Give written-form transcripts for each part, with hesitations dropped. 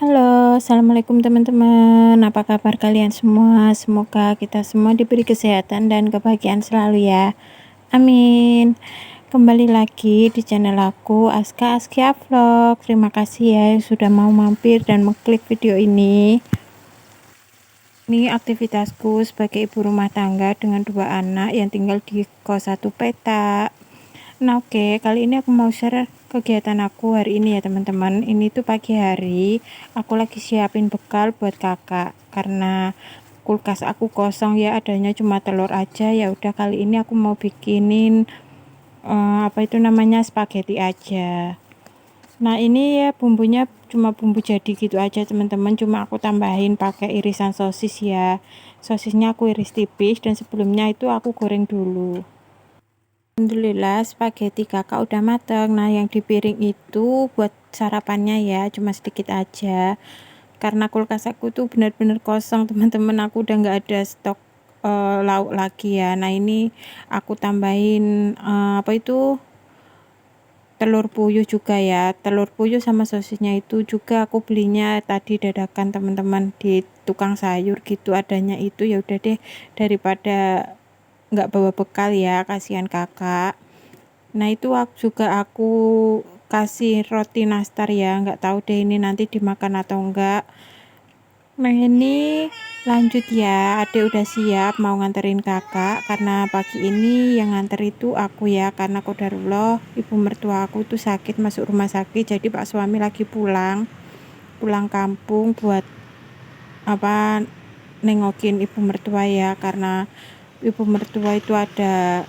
Halo, assalamualaikum teman-teman. Apa kabar kalian semua? Semoga kita semua diberi kesehatan dan kebahagiaan selalu ya. Amin. Kembali lagi di channel aku, Aska Askia Vlog. Terima kasih ya yang sudah mau mampir dan mengklik video ini. Ini aktivitasku sebagai ibu rumah tangga dengan 2 anak yang tinggal di kos 1 petak. Nah oke, kali ini aku mau share kegiatan aku hari ini ya teman-teman. Ini tuh pagi hari, aku lagi siapin bekal buat kakak karena kulkas aku kosong ya, adanya cuma telur aja. Ya udah kali ini aku mau bikinin apa itu namanya spaghetti aja. Nah ini ya bumbunya cuma bumbu jadi gitu aja teman-teman, cuma aku tambahin pakai irisan sosis ya. Sosisnya aku iris tipis dan sebelumnya itu aku goreng dulu. Alhamdulillah spaghetti kakak udah mateng. Nah yang di piring itu buat sarapannya ya, cuma sedikit aja karena kulkas aku tuh bener-bener kosong teman-teman. Aku udah nggak ada stok lauk lagi ya. Nah ini aku tambahin apa itu telur puyuh juga ya, telur puyuh sama sosisnya itu juga aku belinya tadi dadakan teman-teman di tukang sayur gitu, adanya itu. Ya udah deh, daripada nggak bawa bekal ya, kasihan kakak. Nah itu aku kasih roti nastar ya, nggak tahu deh ini nanti dimakan atau enggak. Nah ini lanjut ya, adek udah siap mau nganterin kakak karena pagi ini yang nganter itu aku ya, karena qadarullah ibu mertua aku tuh sakit masuk rumah sakit, jadi pak suami lagi pulang kampung buat apa nengokin ibu mertua ya, karena ibu mertua itu ada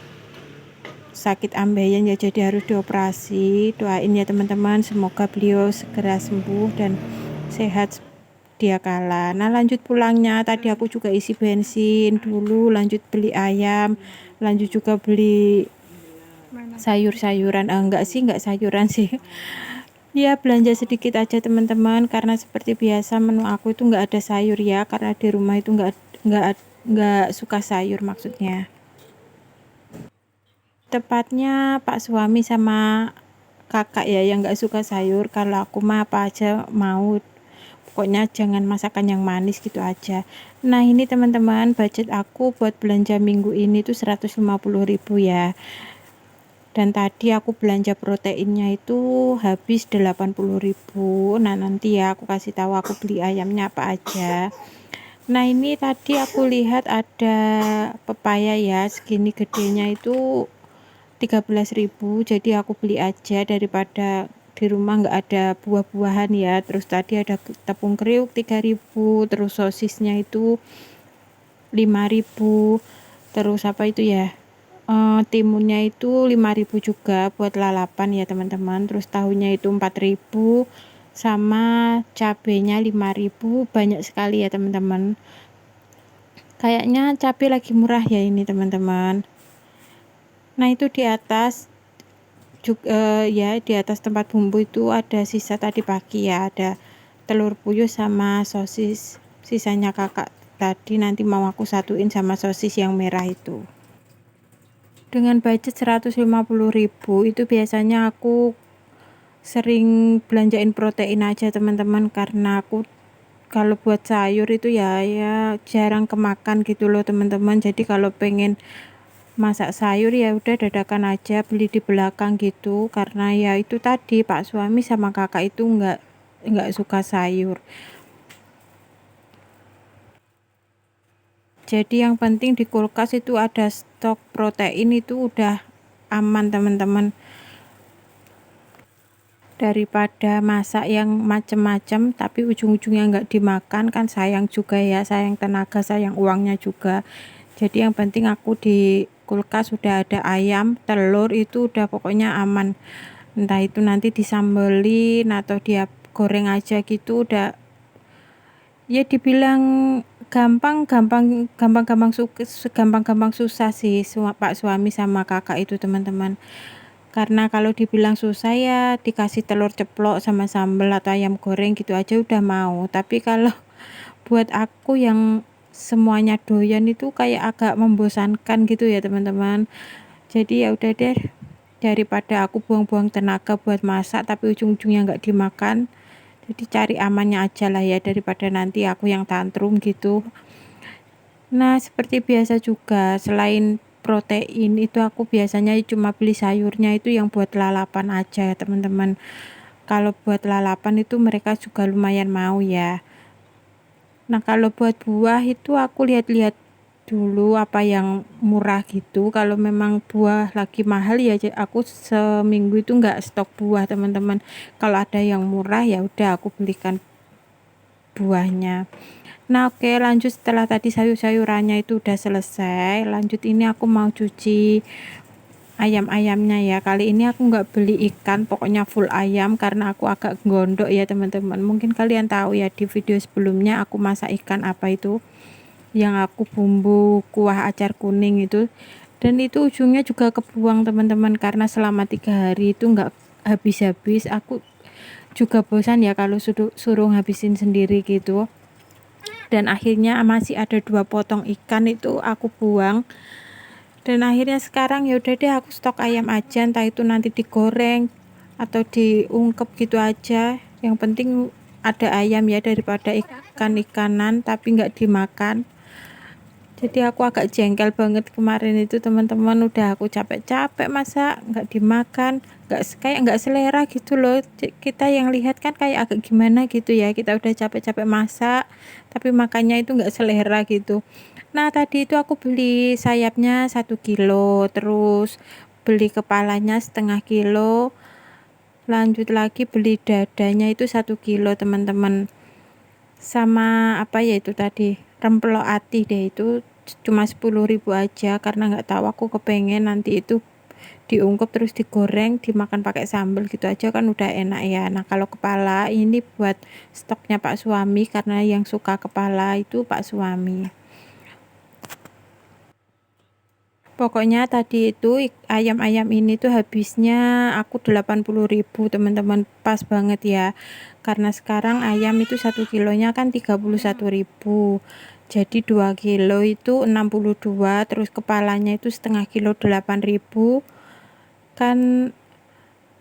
sakit ambeien ya, jadi harus dioperasi. Doain ya teman-teman, semoga beliau segera sembuh dan sehat dia kala. Nah lanjut pulangnya tadi aku juga isi bensin dulu, lanjut beli ayam, lanjut juga beli sayur-sayuran. Enggak sayuran sih. Ya belanja sedikit aja teman-teman, karena seperti biasa menu aku itu enggak ada sayur ya, karena di rumah itu enggak suka sayur maksudnya. Tepatnya pak suami sama kakak ya yang nggak suka sayur. Kalau aku mah apa aja mau, pokoknya jangan masakan yang manis gitu aja. Nah ini teman-teman, budget aku buat belanja minggu ini tuh 150.000 ya, dan tadi aku belanja proteinnya itu habis 80.000. Nah nanti ya aku kasih tahu aku beli ayamnya apa aja. Nah ini tadi aku lihat ada pepaya ya, segini gedenya itu 13.000, jadi aku beli aja daripada di rumah nggak ada buah-buahan ya. Terus tadi ada tepung kriuk 3.000, terus sosisnya itu 5.000, terus apa itu ya, timunnya itu 5.000 juga buat lalapan ya teman-teman. Terus tahunya itu 4.000 sama cabenya 5.000. Banyak sekali ya teman-teman, kayaknya cabai lagi murah ya ini teman-teman. Nah itu di atas juga ya, di atas tempat bumbu itu ada sisa tadi pagi ya, ada telur puyuh sama sosis sisanya kakak tadi, nanti mau aku satuin sama sosis yang merah itu. Dengan budget 150.000 itu biasanya aku sering belanjain protein aja teman-teman, karena aku kalau buat sayur itu ya jarang kemakan gitu loh teman-teman. Jadi kalau pengen masak sayur ya udah dadakan aja beli di belakang gitu, karena ya itu tadi pak suami sama kakak itu nggak suka sayur. Jadi yang penting di kulkas itu ada stok protein, itu udah aman teman-teman, daripada masak yang macem-macem tapi ujung-ujungnya nggak dimakan kan sayang juga ya, sayang tenaga, sayang uangnya juga. Jadi yang penting aku di kulkas sudah ada ayam, telur, itu udah pokoknya aman. Entah itu nanti disambelin atau dia goreng aja gitu, udah ya dibilang gampang susah sih pak suami sama kakak itu teman-teman. Karena kalau dibilang susah ya dikasih telur ceplok sama sambal atau ayam goreng gitu aja udah mau. Tapi kalau buat aku yang semuanya doyan itu kayak agak membosankan gitu ya teman-teman. Jadi ya udah deh, daripada aku buang-buang tenaga buat masak tapi ujung-ujungnya nggak dimakan, Jadi cari amannya aja lah ya, daripada nanti aku yang tantrum gitu. Nah, seperti biasa juga, selain protein itu aku biasanya cuma beli sayurnya itu yang buat lalapan aja ya teman-teman. Kalau buat lalapan itu mereka juga lumayan mau ya. Nah, kalau buat buah itu aku lihat-lihat dulu apa yang murah gitu. Kalau memang buah lagi mahal ya aku seminggu itu nggak stok buah teman-teman. Kalau ada yang murah ya udah aku belikan buahnya. Nah, oke, lanjut. Setelah tadi sayur-sayurannya itu udah selesai, lanjut ini aku mau cuci ayam-ayamnya ya. Kali ini aku nggak beli ikan, pokoknya full ayam karena aku agak gondok ya teman-teman. Mungkin kalian tahu ya, di video sebelumnya aku masak ikan apa itu yang aku bumbu kuah acar kuning itu, dan itu ujungnya juga kebuang teman-teman, karena selama 3 hari itu nggak habis-habis. Aku juga bosan ya kalau suruh habisin sendiri gitu, dan akhirnya masih ada 2 potong ikan itu aku buang. Dan akhirnya sekarang ya udah deh, aku stok ayam aja, entah itu nanti digoreng atau diungkep gitu aja, yang penting ada ayam ya, daripada ikan-ikanan tapi nggak dimakan. Jadi aku agak jengkel banget kemarin itu teman-teman, udah aku capek-capek masak nggak dimakan, kayak nggak selera gitu loh. Kita yang lihat kan kayak agak gimana gitu ya, kita udah capek-capek masak tapi makannya itu nggak selera gitu. Nah, tadi itu aku beli sayapnya 1 kilo, terus beli kepalanya 1/2 kilo, lanjut lagi beli dadanya itu 1 kilo teman-teman, sama apa ya itu tadi, remplok ati deh, itu cuma 10.000 aja, karena nggak tahu aku kepengen nanti itu diungkep terus digoreng dimakan pakai sambal gitu aja kan udah enak ya. Nah, kalau kepala ini buat stoknya Pak suami, karena yang suka kepala itu Pak suami. Pokoknya tadi itu ayam-ayam ini tuh habisnya aku 80.000 teman-teman, pas banget ya. Karena sekarang ayam itu 1 kilonya kan 31.000. Jadi 2 kilo itu 62, terus kepalanya itu 1/2 kilo 8.000, kan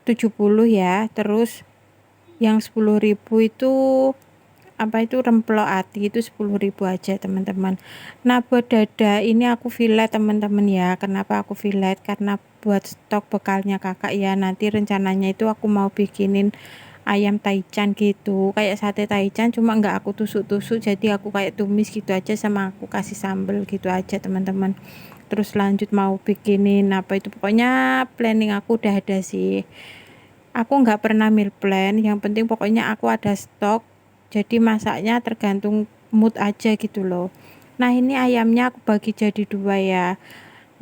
70 ya. Terus yang 10.000 itu apa itu, remplok ati itu 10.000 aja teman-teman. Nah, buat dada ini aku fillet teman-teman ya. Kenapa aku fillet? Karena buat stok bekalnya kakak ya. Nanti rencananya itu aku mau bikinin ayam taichan gitu, kayak sate taichan, cuma nggak aku tusuk-tusuk, jadi aku kayak tumis gitu aja, sama aku kasih sambal gitu aja teman-teman. Terus lanjut mau bikinin apa itu, pokoknya planning aku udah ada sih. Aku nggak pernah meal plan, yang penting pokoknya aku ada stok, jadi masaknya tergantung mood aja gitu loh. Nah, ini ayamnya aku bagi jadi 2 ya.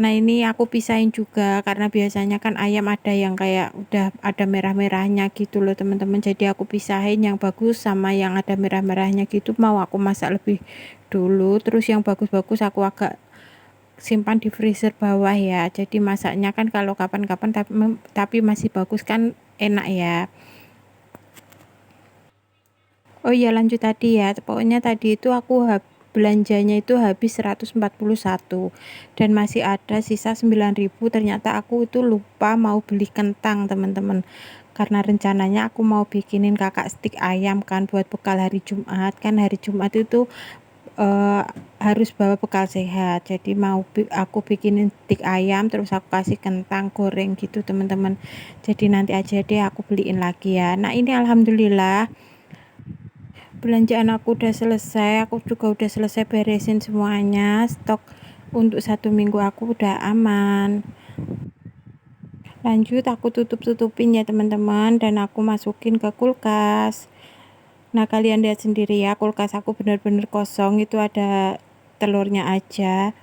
Nah, ini aku pisahin juga karena biasanya kan ayam ada yang kayak udah ada merah-merahnya gitu loh teman-teman, jadi aku pisahin yang bagus sama yang ada merah-merahnya gitu, mau aku masak lebih dulu, terus yang bagus-bagus aku agak simpan di freezer bawah ya, jadi masaknya kan kalau kapan-kapan tapi masih bagus kan enak ya. Oh iya, lanjut tadi ya, pokoknya tadi itu aku belanjanya itu habis 141 dan masih ada sisa 9.000. Ternyata aku itu lupa mau beli kentang teman-teman, karena rencananya aku mau bikinin kakak stik ayam kan buat bekal hari Jumat. Kan hari Jumat itu eh, harus bawa bekal sehat, jadi mau aku bikinin stik ayam, terus aku kasih kentang goreng gitu teman-teman. Jadi nanti aja deh aku beliin lagi ya. Nah, ini alhamdulillah belanjaan aku udah selesai, aku juga udah selesai beresin semuanya, stok untuk 1 minggu aku udah aman. Lanjut aku tutupin ya teman-teman, dan aku masukin ke kulkas. Nah, kalian lihat sendiri ya, kulkas aku bener-bener kosong, itu ada telurnya aja.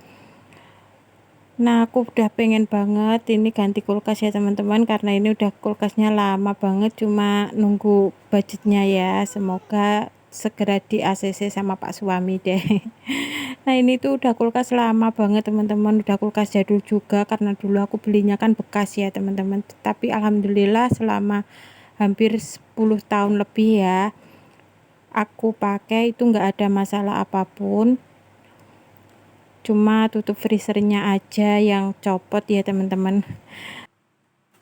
Nah, aku udah pengen banget ini ganti kulkas ya teman-teman, karena ini udah kulkasnya lama banget, cuma nunggu budgetnya ya, semoga segera di ACC sama Pak suami deh. Nah, ini tuh udah kulkas lama banget teman-teman, udah kulkas jadul juga, karena dulu aku belinya kan bekas ya teman-teman, tapi alhamdulillah selama hampir 10 tahun lebih ya aku pakai itu nggak ada masalah apapun, cuma tutup freezernya aja yang copot ya teman-teman.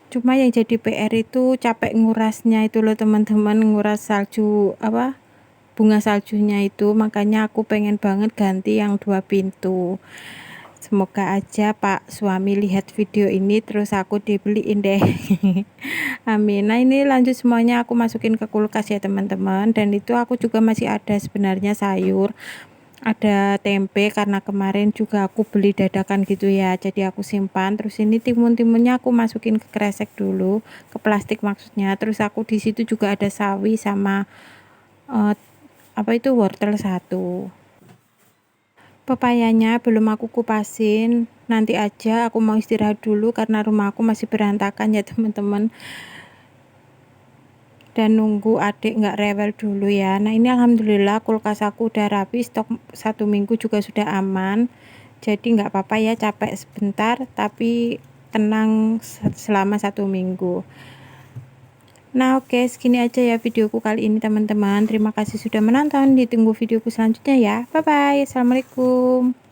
Cuma yang jadi PR itu capek ngurasnya itu loh teman-teman, nguras salju bunga saljunya itu, makanya aku pengen banget ganti yang 2 pintu. Semoga aja Pak suami lihat video ini terus aku dibeliin deh. Amin. Nah ini lanjut semuanya aku masukin ke kulkas ya teman-teman, dan itu aku juga masih ada sebenarnya sayur, ada tempe karena kemarin juga aku beli dadakan gitu ya, jadi aku simpan. Terus ini timun-timunnya aku masukin ke kresek dulu, ke plastik maksudnya. Terus aku di situ juga ada sawi sama wortel satu. Pepayanya belum aku kupasin, nanti aja, aku mau istirahat dulu karena rumah aku masih berantakan ya teman-teman, dan nunggu adik nggak rewel dulu ya. Nah ini alhamdulillah kulkas aku udah rapi, stok 1 minggu juga sudah aman, jadi nggak apa-apa ya capek sebentar tapi tenang selama 1 minggu. Nah oke, segini aja ya videoku kali ini teman-teman, terima kasih sudah menonton, ditunggu videoku selanjutnya ya, bye bye, assalamualaikum.